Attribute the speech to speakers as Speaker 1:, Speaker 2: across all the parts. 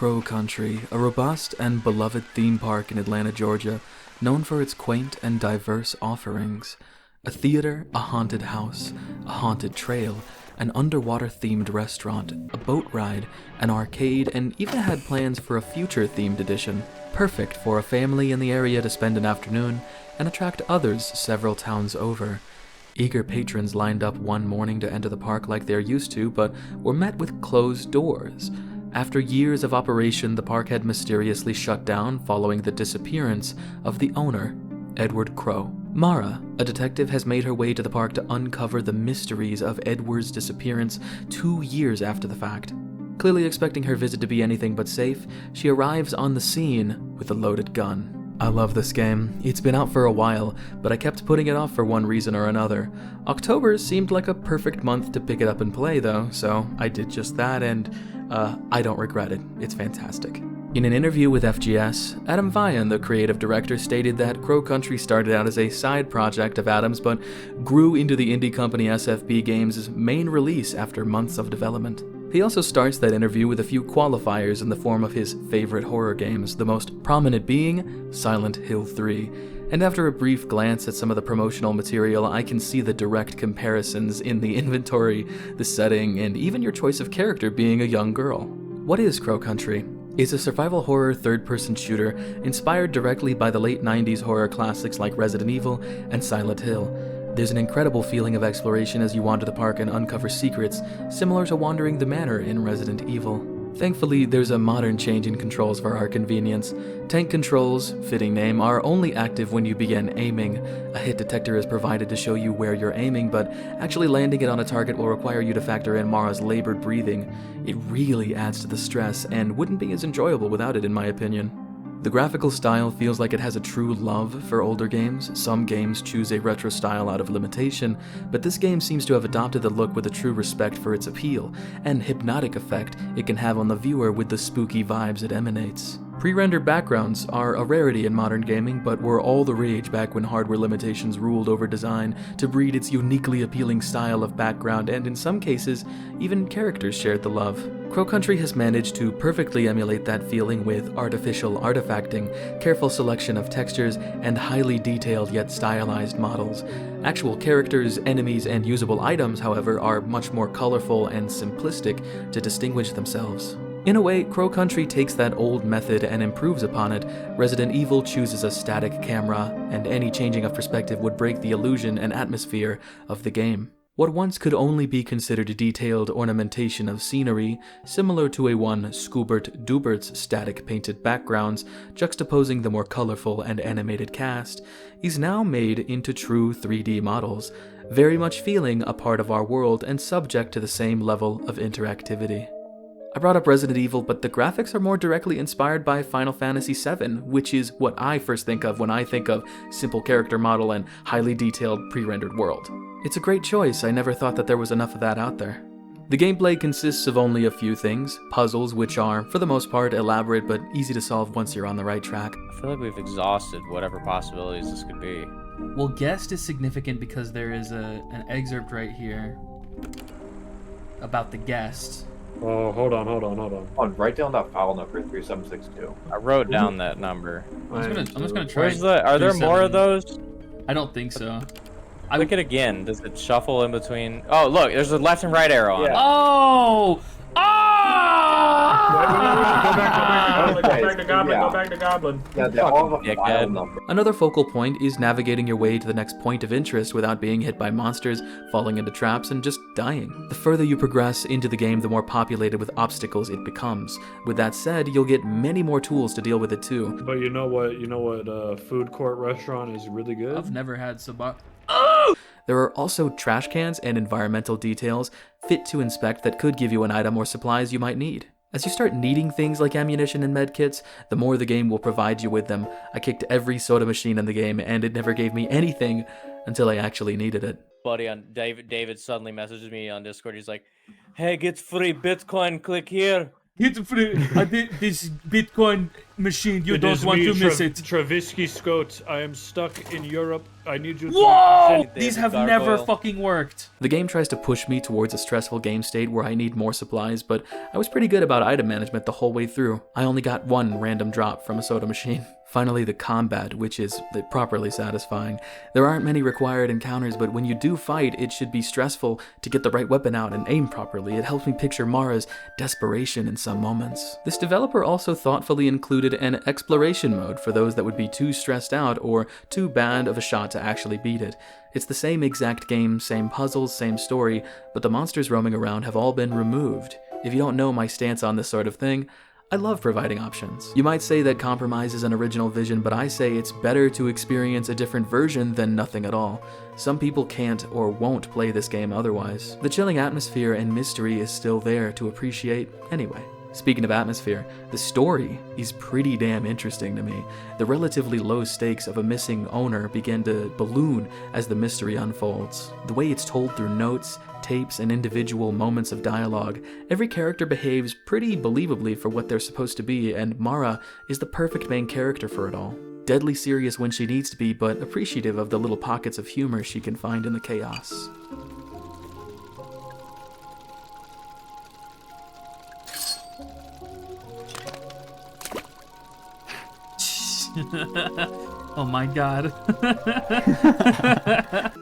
Speaker 1: Crow Country, a robust and beloved theme park in Atlanta, Georgia, known for its quaint and diverse offerings. A theater, a haunted house, a haunted trail, an underwater-themed restaurant, a boat ride, an arcade, and even had plans for a future-themed edition, perfect for a family in the area to spend an afternoon and attract others several towns over. Eager patrons lined up one morning to enter the park like they're used to, but were met with closed doors. After years of operation, the park had mysteriously shut down following the disappearance of the owner, Edward Crow. Mara, a detective, has made her way to the park to uncover the mysteries of Edward's disappearance 2 years after the fact. Clearly expecting her visit to be anything but safe, she arrives on the scene with a loaded gun. I love this game. It's been out for a while, but I kept putting it off for one reason or another. October seemed like a perfect month to pick it up and play though, so I did just that, and I don't regret it. It's fantastic. In an interview with FGS, Adam Vian, the creative director, stated that Crow Country started out as a side project of Adam's, but grew into the indie company SFB Games' main release after months of development. He also starts that interview with a few qualifiers in the form of his favorite horror games, the most prominent being Silent Hill 3. And after a brief glance at some of the promotional material, I can see the direct comparisons in the inventory, the setting, and even your choice of character being a young girl. What is Crow Country? It's a survival horror third-person shooter inspired directly by the late 90s horror classics like Resident Evil and Silent Hill. There's an incredible feeling of exploration as you wander the park and uncover secrets, similar to wandering the manor in Resident Evil. Thankfully, there's a modern change in controls for our convenience. Tank controls, fitting name, are only active when you begin aiming. A hit detector is provided to show you where you're aiming, but actually landing it on a target will require you to factor in Mara's labored breathing. It really adds to the stress, and wouldn't be as enjoyable without it in my opinion. The graphical style feels like it has a true love for older games. Some games choose a retro style out of limitation, but this game seems to have adopted the look with a true respect for its appeal, and hypnotic effect it can have on the viewer with the spooky vibes it emanates. Pre-rendered backgrounds are a rarity in modern gaming, but were all the rage back when hardware limitations ruled over design to breed its uniquely appealing style of background, and in some cases, even characters shared the love. Crow Country has managed to perfectly emulate that feeling with artificial artifacting, careful selection of textures, and highly detailed yet stylized models. Actual characters, enemies, and usable items, however, are much more colorful and simplistic to distinguish themselves. In a way, Crow Country takes that old method and improves upon it. Resident Evil chooses a static camera, and any changing of perspective would break the illusion and atmosphere of the game. What once could only be considered a detailed ornamentation of scenery, similar to a one Scoobert Dubert's static painted backgrounds, juxtaposing the more colorful and animated cast, is now made into true 3D models, very much feeling a part of our world and subject to the same level of interactivity. I brought up Resident Evil, but the graphics are more directly inspired by Final Fantasy VII, which is what I first think of when I think of simple character model and highly detailed pre-rendered world. It's a great choice. I never thought that there was enough of that out there. The gameplay consists of only a few things, puzzles which are, for the most part, elaborate but easy to solve once you're on the right track.
Speaker 2: I feel like we've exhausted whatever possibilities this could be.
Speaker 3: Well, guest is significant because there is an excerpt right here about the guest.
Speaker 4: Oh, hold on.
Speaker 5: Oh, write down that file number 3762.
Speaker 2: I wrote down that number.
Speaker 3: I'm just gonna try.
Speaker 2: Where's the? Are there more of those?
Speaker 3: I don't think so.
Speaker 2: Click it again. Does it shuffle in between? Oh, look, there's a left and right arrow on it.
Speaker 3: Oh!
Speaker 4: Go back to Goblin. Go back to Goblin.
Speaker 5: Yeah, they all have a file number.
Speaker 1: Another focal point is navigating your way to the next point of interest without being hit by monsters, falling into traps, and just dying. The further you progress into the game, the more populated with obstacles it becomes. With that said, you'll get many more tools to deal with it too.
Speaker 4: But you know what food court restaurant is really good?
Speaker 3: I've never had sabak.
Speaker 1: There are also trash cans and environmental details fit to inspect that could give you an item or supplies you might need. As you start needing things like ammunition and medkits, the more the game will provide you with them. I kicked every soda machine in the game, and it never gave me anything until I actually needed it.
Speaker 2: Buddy, on David suddenly messages me on Discord. He's like, "Hey, get free Bitcoin. Click here."
Speaker 3: It's free. This Bitcoin machine. You
Speaker 4: It
Speaker 3: don't
Speaker 4: is
Speaker 3: want
Speaker 4: me,
Speaker 3: to miss it.
Speaker 4: Travisky Scott. I am stuck in Europe. I need you to
Speaker 3: Whoa!
Speaker 4: send
Speaker 3: These
Speaker 2: David
Speaker 3: have never
Speaker 2: Gargoyle.
Speaker 3: fucking worked.
Speaker 1: The game tries to push me towards a stressful game state where I need more supplies, but I was pretty good about item management the whole way through. I only got one random drop from a soda machine. Finally, the combat, which is properly satisfying. There aren't many required encounters, but when you do fight, it should be stressful to get the right weapon out and aim properly. It helps me picture Mara's desperation in some moments. This developer also thoughtfully included an exploration mode for those that would be too stressed out or too bad of a shot to actually beat it. It's the same exact game, same puzzles, same story, but the monsters roaming around have all been removed. If you don't know my stance on this sort of thing, I love providing options. You might say that compromise is an original vision, but I say it's better to experience a different version than nothing at all. Some people can't or won't play this game otherwise. The chilling atmosphere and mystery is still there to appreciate anyway. Speaking of atmosphere, the story is pretty damn interesting to me. The relatively low stakes of a missing owner begin to balloon as the mystery unfolds. The way it's told through notes, tapes, and individual moments of dialogue, every character behaves pretty believably for what they're supposed to be, and Mara is the perfect main character for it all. Deadly serious when she needs to be, but appreciative of the little pockets of humor she can find in the chaos.
Speaker 3: Oh my god.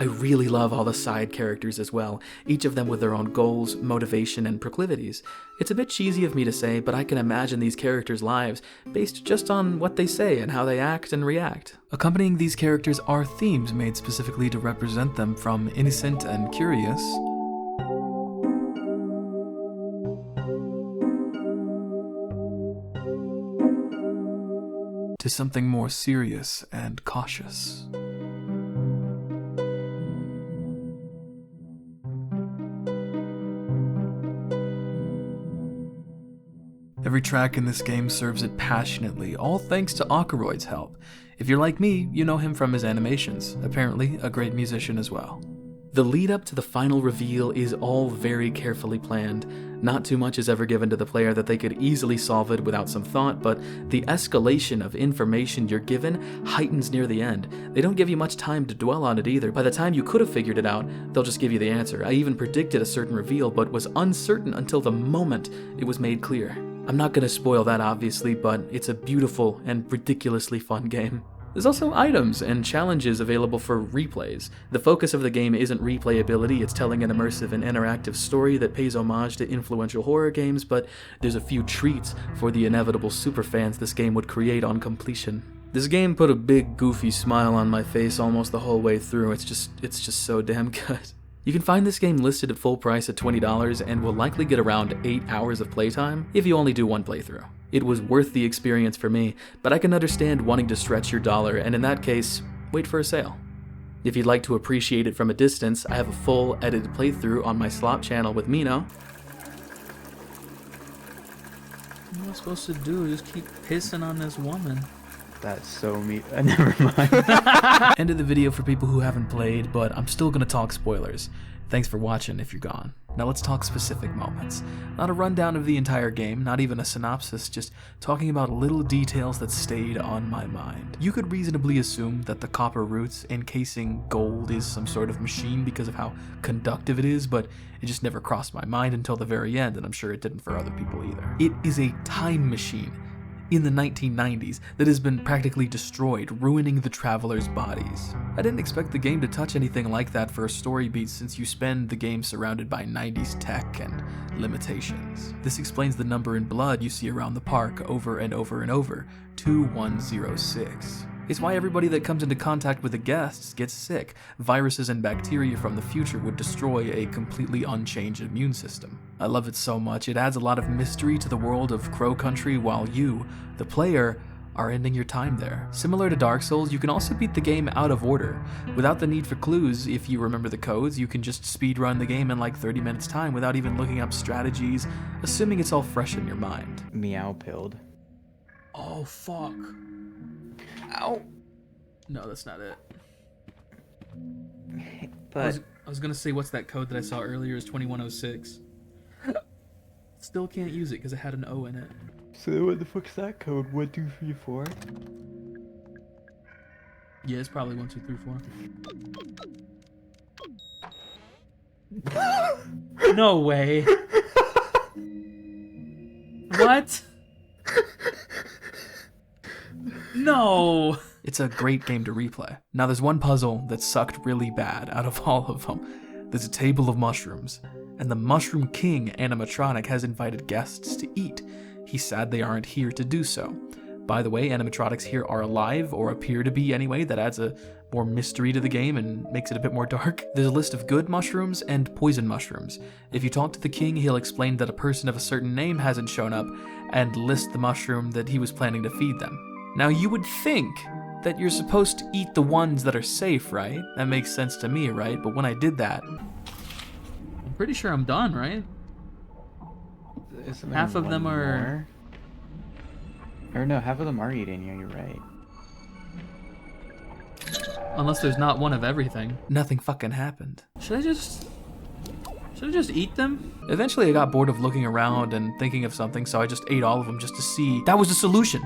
Speaker 1: I really love all the side characters as well, each of them with their own goals, motivation, and proclivities. It's a bit cheesy of me to say, but I can imagine these characters' lives based just on what they say and how they act and react. Accompanying these characters are themes made specifically to represent them, from innocent and curious to something more serious and cautious. Every track in this game serves it passionately, all thanks to Aukoroyd's help. If you're like me, you know him from his animations, apparently a great musician as well. The lead up to the final reveal is all very carefully planned. Not too much is ever given to the player that they could easily solve it without some thought, but the escalation of information you're given heightens near the end. They don't give you much time to dwell on it either. By the time you could have figured it out, they'll just give you the answer. I even predicted a certain reveal, but was uncertain until the moment it was made clear. I'm not going to spoil that obviously, but it's a beautiful and ridiculously fun game. There's also items and challenges available for replays. The focus of the game isn't replayability, it's telling an immersive and interactive story that pays homage to influential horror games, but there's a few treats for the inevitable superfans this game would create on completion. This game put a big goofy smile on my face almost the whole way through. It's just so damn good. You can find this game listed at full price at $20 and will likely get around 8 hours of playtime if you only do one playthrough. It was worth the experience for me, but I can understand wanting to stretch your dollar, and in that case, wait for a sale. If you'd like to appreciate it from a distance, I have a full edited playthrough on my Slop channel with Mino.
Speaker 3: What am I supposed to do? Just keep pissing on this woman.
Speaker 6: That's so me. Never mind.
Speaker 1: End of the video for people who haven't played, but I'm still gonna talk spoilers. Thanks for watching if you're gone. Now let's talk specific moments. Not a rundown of the entire game, not even a synopsis, just talking about little details that stayed on my mind. You could reasonably assume that the copper roots encasing gold is some sort of machine because of how conductive it is, but it just never crossed my mind until the very end, and I'm sure it didn't for other people either. It is a time machine in the 1990s that has been practically destroyed, ruining the travelers' bodies. I didn't expect the game to touch anything like that for a story beat, since you spend the game surrounded by 90s tech and limitations. This explains the number in blood you see around the park over and over and over, 2106. It's why everybody that comes into contact with the guests gets sick. Viruses and bacteria from the future would destroy a completely unchanged immune system. I love it so much. It adds a lot of mystery to the world of Crow Country while you, the player, are ending your time there. Similar to Dark Souls, you can also beat the game out of order. Without the need for clues, if you remember the codes, you can just speedrun the game in like 30 minutes time without even looking up strategies, assuming it's all fresh in your mind.
Speaker 6: Meow pilled.
Speaker 3: Oh, fuck.
Speaker 6: Ow.
Speaker 3: No, that's not it.
Speaker 6: But
Speaker 3: I was gonna say, what's that code that I saw earlier is 2106. Still can't use it because it had an O in it.
Speaker 6: So what the fuck's that code? 1, 2, 3, 4.
Speaker 3: Yeah, it's probably 1, 2, 3, 4. No way. What? No.
Speaker 1: It's a great game to replay. Now there's one puzzle that sucked really bad out of all of them. There's a table of mushrooms, and the Mushroom King animatronic has invited guests to eat. He's sad they aren't here to do so. By the way, animatronics here are alive, or appear to be anyway. That adds a more mystery to the game and makes it a bit more dark. There's a list of good mushrooms and poison mushrooms. If you talk to the king, he'll explain that a person of a certain name hasn't shown up and list the mushroom that he was planning to feed them. Now you would think that you're supposed to eat the ones that are safe, right? That makes sense to me, right? But when I did that...
Speaker 3: I'm pretty sure I'm done, right?
Speaker 6: Isn't
Speaker 3: Half
Speaker 6: there
Speaker 3: of them
Speaker 6: one
Speaker 3: are...
Speaker 6: more? Or no, half of them are eating. Yeah, you're right.
Speaker 3: Unless there's not one of everything.
Speaker 1: Nothing fucking happened.
Speaker 3: Should I just eat them?
Speaker 1: Eventually I got bored of looking around and thinking of something, so I just ate all of them just to see. That was the solution.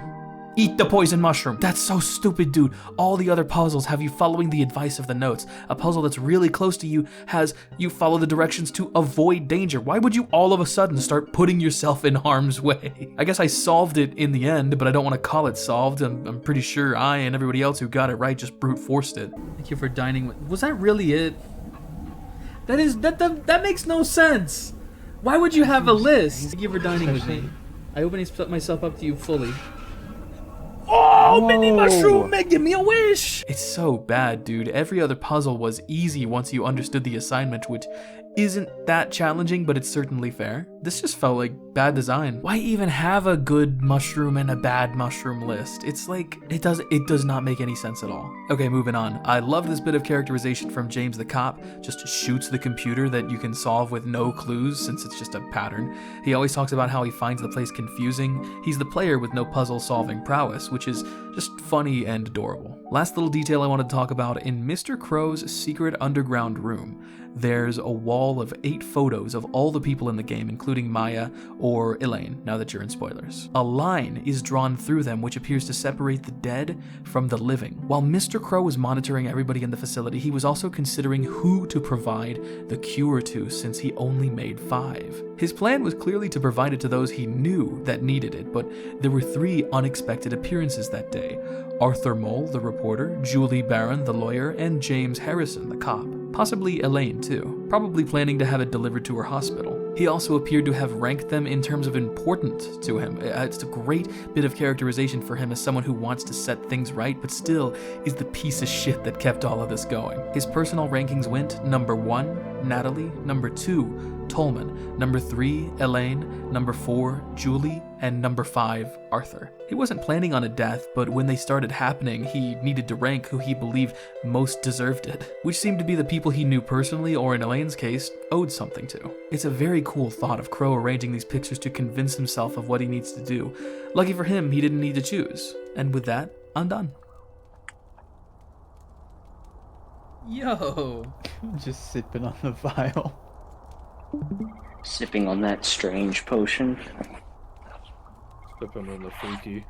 Speaker 1: Eat the poison mushroom. That's so stupid, dude. All the other puzzles have you following the advice of the notes. A puzzle that's really close to you has you follow the directions to avoid danger. Why would you all of a sudden start putting yourself in harm's way? I guess I solved it in the end, but I don't want to call it solved. I'm pretty sure I and everybody else who got it right just brute forced it.
Speaker 3: Thank you for dining with... Was that really it? That makes no sense. Why would you have a list? Thank you for dining with me. I open myself up to you fully. Oh, mini mushroom, give me a wish!
Speaker 1: It's so bad, dude. Every other puzzle was easy once you understood the assignment, which isn't that challenging, but it's certainly fair. This just felt like bad design. Why even have a good mushroom and a bad mushroom list? It's like, it does not make any sense at all. Okay, moving on. I love this bit of characterization from James the cop. Just shoots the computer that you can solve with no clues, since it's just a pattern. He always talks about how he finds the place confusing. He's the player with no puzzle solving prowess, which is just funny and adorable. Last little detail I wanted to talk about, in Mr. Crow's secret underground room, there's a wall of 8 photos of all the people in the game, including Maya or Elaine, now that you're in spoilers. A line is drawn through them which appears to separate the dead from the living. While Mr. Crow was monitoring everybody in the facility, he was also considering who to provide the cure to, since he only made 5. His plan was clearly to provide it to those he knew that needed it, but there were 3 unexpected appearances that day. Arthur Mole, the reporter, Julie Barron, the lawyer, and James Harrison, the cop. Possibly Elaine, too. Probably planning to have it delivered to her hospital. He also appeared to have ranked them in terms of importance to him. It's a great bit of characterization for him as someone who wants to set things right, but still is the piece of shit that kept all of this going. His personal rankings went number 1, Natalie, number 2, Tolman, number 3, Elaine, number 4, Julie, and number 5, Arthur. He wasn't planning on a death, but when they started happening, he needed to rank who he believed most deserved it, which seemed to be the people he knew personally, or in Elaine's case, owed something to. It's a very cool thought of Crow arranging these pictures to convince himself of what he needs to do. Lucky for him, he didn't need to choose. And with that, I'm done.
Speaker 3: Yo.
Speaker 6: Just sipping on the vial.
Speaker 7: Sipping on that strange potion.
Speaker 4: Sipping on the freaky.